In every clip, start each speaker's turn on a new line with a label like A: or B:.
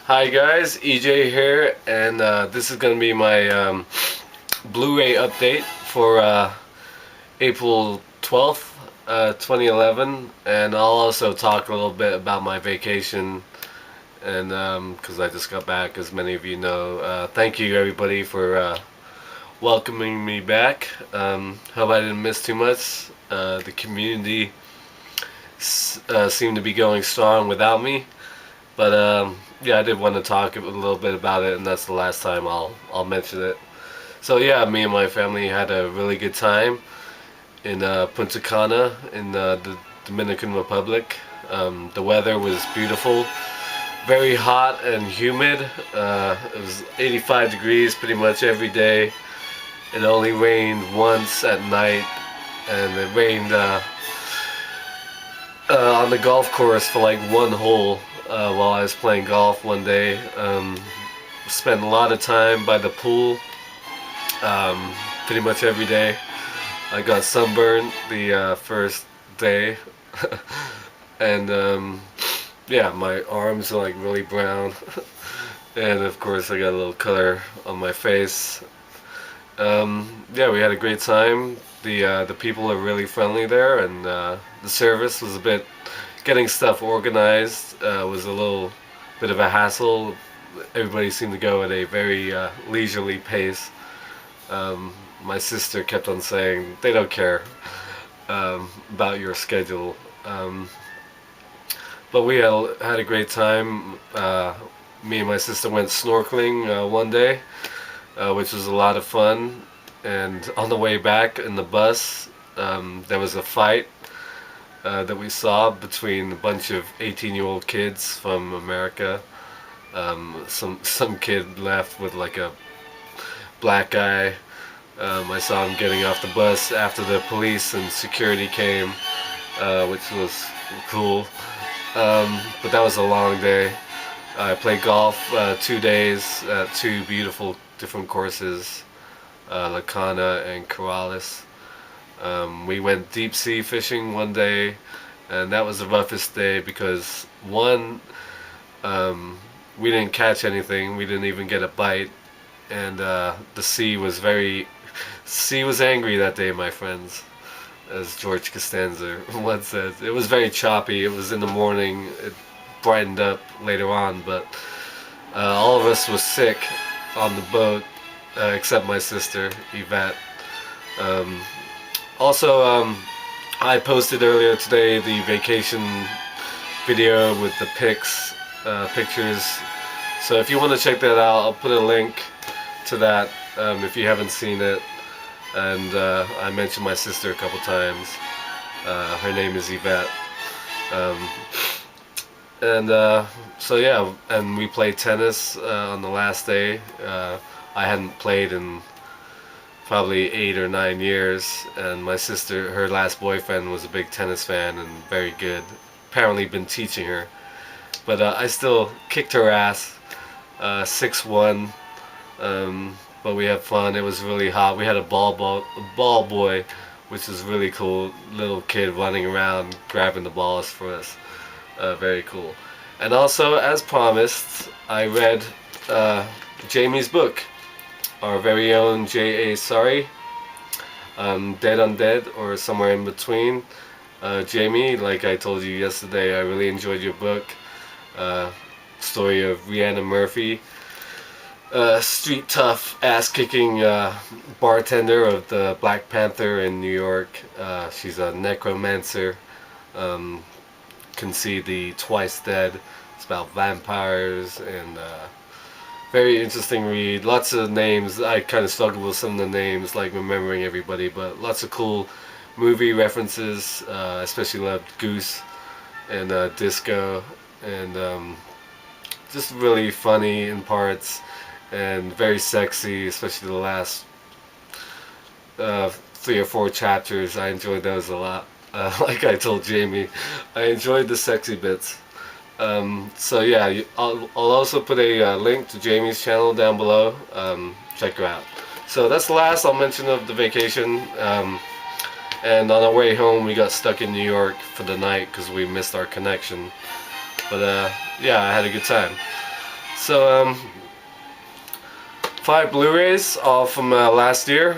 A: Hi guys, EJ here, and this is going to be my Blu-ray update for April 12th, 2011, and I'll also talk a little bit about my vacation, and because I just got back, as many of you know. Thank you everybody for welcoming me back. Hope I didn't miss too much. The community seemed to be going strong without me. But yeah, I did want to talk a little bit about it, and that's the last time I'll mention it. So yeah, me and my family had a really good time in Punta Cana in the Dominican Republic. The weather was beautiful, very hot and humid. It was 85 degrees pretty much every day. It only rained once at night, and it rained on the golf course for like one hole while I was playing golf one day. Spent a lot of time by the pool, pretty much every day. I got sunburned the first day, and yeah, my arms are like really brown, and of course I got a little color on my face. Yeah, we had a great time. The people are really friendly there, and the service was a bit. Getting stuff organized was a little bit of a hassle. Everybody seemed to go at a very leisurely pace. My sister kept on saying they don't care about your schedule. But we had a great time. Me and my sister went snorkeling one day, which was a lot of fun. And on the way back in the bus, there was a fight that we saw between a bunch of 18-year-old kids from America. Some kid left with like a black guy. I saw him getting off the bus after the police and security came, which was cool. But that was a long day. I played golf 2 days at two beautiful different courses, La Cana and Corrales. We went deep sea fishing one day, and that was the roughest day because one, we didn't catch anything. We didn't even get a bite, and the sea was angry that day, my friends, as George Costanza once said. It was very choppy. It was in the morning. It brightened up later on, but all of us were sick on the boat, except my sister Yvette. Also, I posted earlier today the vacation video with the pics, pictures. So if you want to check that out, I'll put a link to that if you haven't seen it. And I mentioned my sister a couple times. Her name is Yvette. So yeah, and we played tennis on the last day. I hadn't played in probably 8 or 9 years, and my sister, her last boyfriend, was a big tennis fan and very good. Apparently been teaching her, but I still kicked her ass, 6-1. But we had fun. It was really hot. We had a ball boy, which was really cool. Little kid running around grabbing the balls for us. Very cool. And also, as promised, I read Jaime's book. Our very own J.A. Sorry, Dead Undead, or somewhere in between. Jaime, like I told you yesterday, I really enjoyed your book. Story of Rhiannon Murphy, street tough, ass-kicking bartender of the Black Panther in New York. She's a necromancer. Can see the twice dead. It's about vampires and very interesting read. Lots of names. I kind of struggled with some of the names, like remembering everybody, but lots of cool movie references. Especially loved Goose and Disco, and just really funny in parts and very sexy, especially the last 3 or 4 chapters. I enjoyed those a lot. Like I told Jaime, I enjoyed the sexy bits. So yeah, I'll also put a link to Jaime's channel down below. Check her out. So that's the last I'll mention of the vacation. And on our way home, we got stuck in New York for the night because we missed our connection. But yeah, I had a good time. So 5 Blu-rays, all from last year.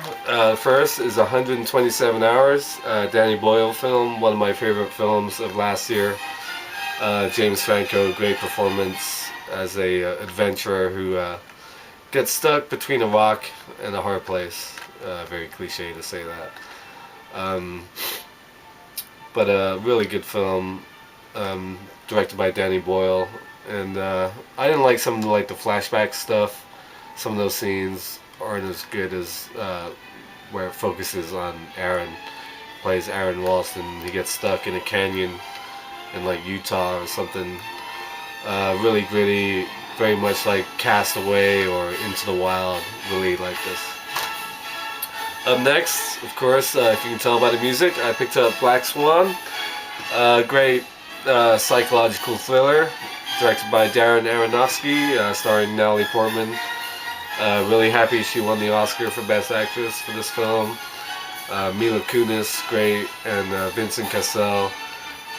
A: First is 127 Hours, Danny Boyle film, one of my favorite films of last year. James Franco, great performance as a adventurer who gets stuck between a rock and a hard place. Very cliche to say that. But a really good film, directed by Danny Boyle. And I didn't like some of the flashback stuff. Some of those scenes aren't as good as where it focuses on Aaron. Plays Aaron Ralston. He gets stuck in a canyon in Utah or something. Really gritty, very much like Castaway or Into the Wild. Really like this. Up next, of course, if you can tell by the music, I picked up Black Swan. Great psychological thriller, directed by Darren Aronofsky, starring Natalie Portman. Really happy she won the Oscar for Best Actress for this film. Mila Kunis, great, and Vincent Cassel,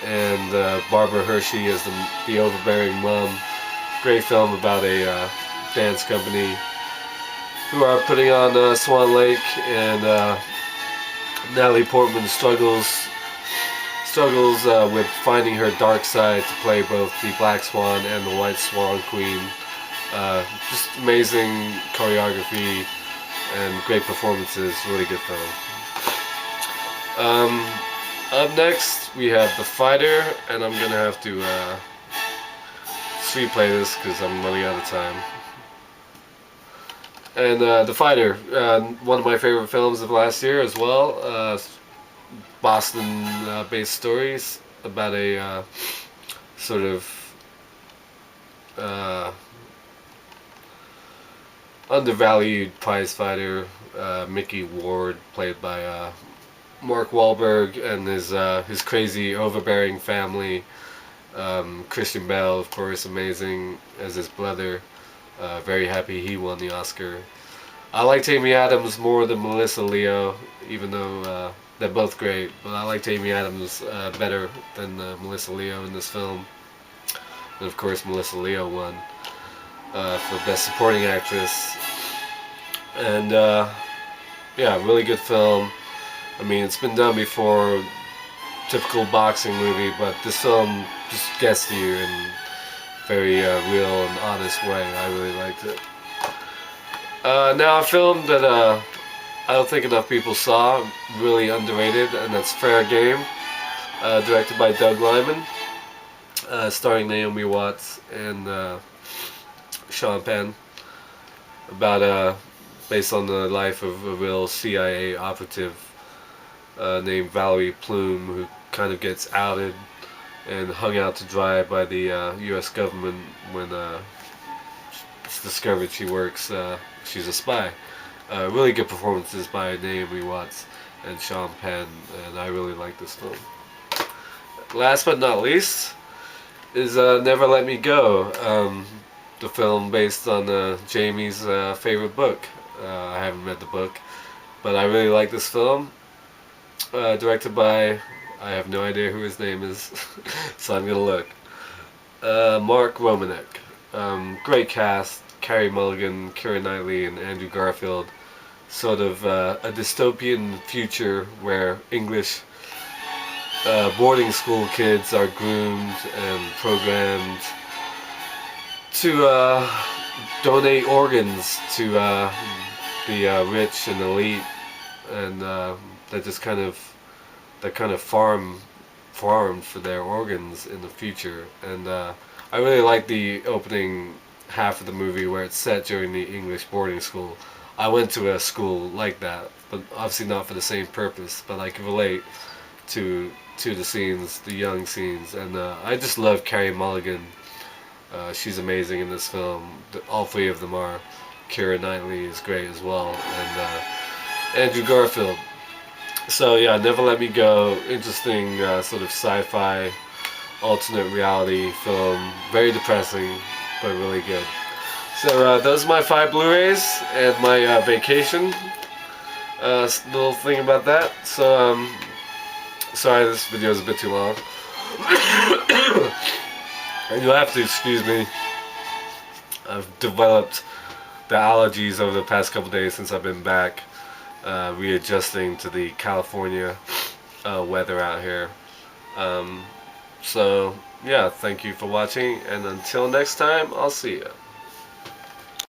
A: and Barbara Hershey as the overbearing mom. Great film about a dance company who are putting on Swan Lake, and Natalie Portman struggles with finding her dark side to play both the Black Swan and the White Swan Queen. Just amazing choreography and great performances. Really good film. Up next we have The Fighter, and I'm gonna have to replay this because I'm running out of time. And The Fighter, one of my favorite films of last year as well. Boston-based stories about a sort of undervalued prize fighter, Mickey Ward, played by Mark Wahlberg, and his crazy, overbearing family. Christian Bale, of course, amazing as his brother. Very happy he won the Oscar. I liked Amy Adams more than Melissa Leo, even though they're both great. But I liked Amy Adams better than Melissa Leo in this film. And of course, Melissa Leo won for Best Supporting Actress. And yeah, really good film. I mean, it's been done before, typical boxing movie, but this film just gets to you in a very real and honest way. I really liked it. Now a film that I don't think enough people saw, really underrated, and that's Fair Game, directed by Doug Liman, starring Naomi Watts and Sean Penn, about based on the life of a real CIA operative named Valerie Plume, who kind of gets outed and hung out to dry by the U.S. government when it's discovered she's a spy. Really good performances by Naomi Watts and Sean Penn, and I really like this film. Last but not least is Never Let Me Go, the film based on Jaime's favorite book. I haven't read the book, but I really like this film. Directed by, I have no idea who his name is, so I'm gonna look. Mark Romanek. Great cast: Carey Mulligan, Keira Knightley, and Andrew Garfield. Sort of a dystopian future where English boarding school kids are groomed and programmed to donate organs to the rich and elite, and that just kind of farmed for their organs in the future. And I really like the opening half of the movie where it's set during the English boarding school. I went to a school like that, but obviously not for the same purpose, but I can relate to the scenes, the young scenes. And I just love Carey Mulligan. She's amazing in this film. All three of them are. Keira Knightley is great as well, and Andrew Garfield. So yeah, Never Let Me Go, interesting sort of sci-fi alternate reality film. Very depressing, but really good. So those are my 5 Blu-rays and my vacation. Little thing about that. So sorry, this video is a bit too long. And you'll have to excuse me. I've developed the allergies over the past couple days since I've been back, readjusting to the California weather out here. So yeah, thank you for watching, and until next time, I'll see you.